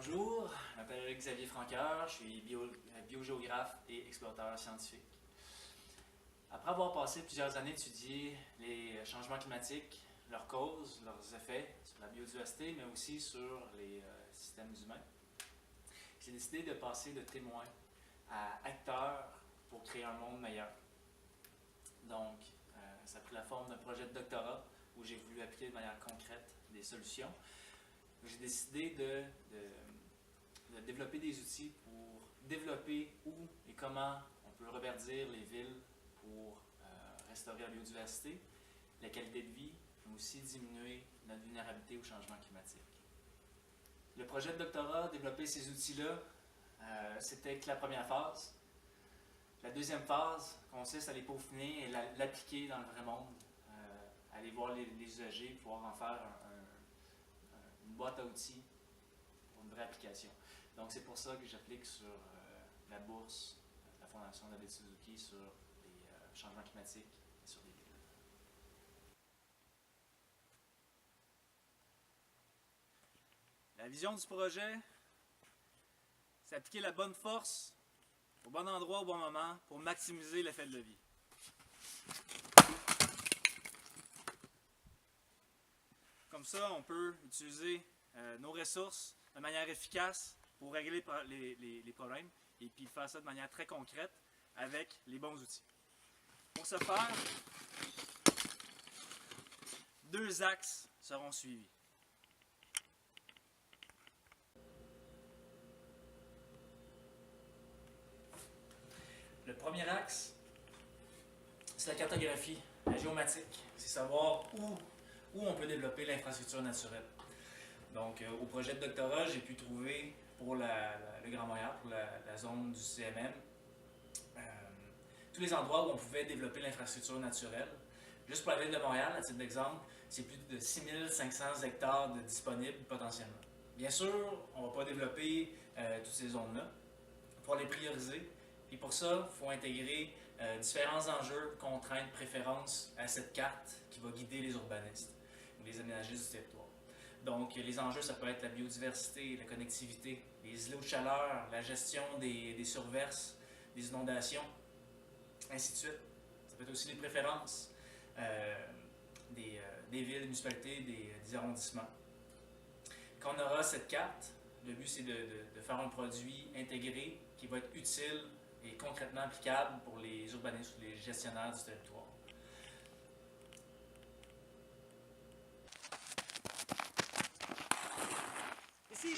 Bonjour, je m'appelle Xavier Franqueur, je suis biogéographe et explorateur scientifique. Après avoir passé plusieurs années d'étudier les changements climatiques, leurs causes, leurs effets sur la biodiversité, mais aussi sur les systèmes humains, j'ai décidé de passer de témoin à acteur pour créer un monde meilleur. Donc, ça a pris la forme d'un projet de doctorat où j'ai voulu appliquer de manière concrète des solutions. J'ai décidé de développer des outils pour développer où et comment on peut reverdir les villes pour restaurer la biodiversité, la qualité de vie, mais aussi diminuer notre vulnérabilité au changement climatique. Le projet de doctorat, développer ces outils-là, c'était que la première phase. La deuxième phase consiste à les peaufiner et l'appliquer dans le vrai monde, aller voir les usagers, pouvoir en faire une boîte à outils pour une vraie application. Donc c'est pour ça que j'applique sur la bourse, la Fondation David Suzuki, sur les changements climatiques et sur les villes. La vision du projet, c'est appliquer la bonne force au bon endroit au bon moment pour maximiser l'effet de levier. Comme ça, on peut utiliser nos ressources de manière efficace pour régler les problèmes et puis faire ça de manière très concrète avec les bons outils. Pour ce faire, deux axes seront suivis. Le premier axe, c'est la cartographie, la géomatique. C'est savoir où on peut développer l'infrastructure naturelle. Donc, au projet de doctorat, j'ai pu trouver pour le Grand Montréal, pour la zone du CMM, tous les endroits où on pouvait développer l'infrastructure naturelle. Juste pour la ville de Montréal, à titre d'exemple, c'est plus de 6500 hectares de disponibles potentiellement. Bien sûr, on ne va pas développer toutes ces zones-là. Pour les prioriser, et pour ça, il faut intégrer différents enjeux, contraintes, préférences à cette carte qui va guider les urbanistes ou les aménagistes du territoire. Donc, les enjeux, ça peut être la biodiversité, la connectivité, les îlots de chaleur, la gestion des surverses, des inondations, ainsi de suite. Ça peut être aussi les préférences des villes, des municipalités, des arrondissements. Quand on aura cette carte, le but c'est de faire un produit intégré qui va être utile et concrètement applicable pour les urbanistes ou les gestionnaires du territoire. Ici!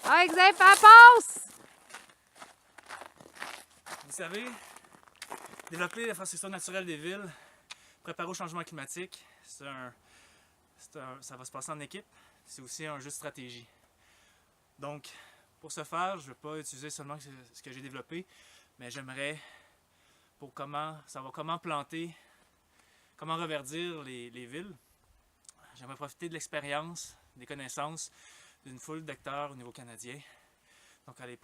Ah, Xavier, fais la passe! Vous savez, développer l'infrastructure naturelle des villes, préparer au changement climatique, ça va se passer en équipe. C'est aussi un jeu de stratégie. Donc, pour ce faire, je ne vais pas utiliser seulement ce que j'ai développé, mais j'aimerais savoir comment planter, comment reverdir les villes. J'aimerais profiter de l'expérience, des connaissances d'une foule d'acteurs au niveau canadien. Donc, aller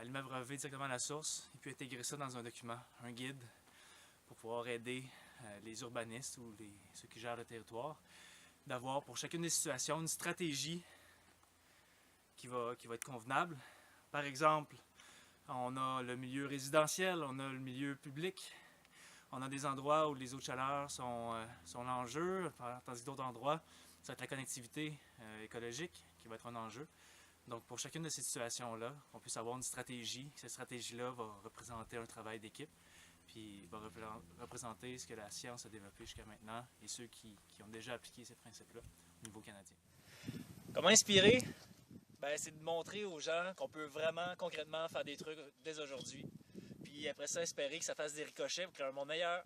m'abreuver directement à la source et puis intégrer ça dans un document, un guide, pour pouvoir aider les urbanistes ou ceux qui gèrent le territoire, d'avoir pour chacune des situations une stratégie qui va être convenable. Par exemple, on a le milieu résidentiel, on a le milieu public, on a des endroits où les eaux de chaleur sont l'enjeu, tandis que d'autres endroits, ça va être la connectivité écologique qui va être un enjeu. Donc pour chacune de ces situations-là, on puisse avoir une stratégie. Cette stratégie-là va représenter un travail d'équipe, puis va représenter ce que la science a développé jusqu'à maintenant et ceux qui ont déjà appliqué ces principes-là au niveau canadien. Comment inspirer? C'est de montrer aux gens qu'on peut vraiment concrètement faire des trucs dès aujourd'hui. Puis après ça, espérer que ça fasse des ricochets pour créer un monde meilleur.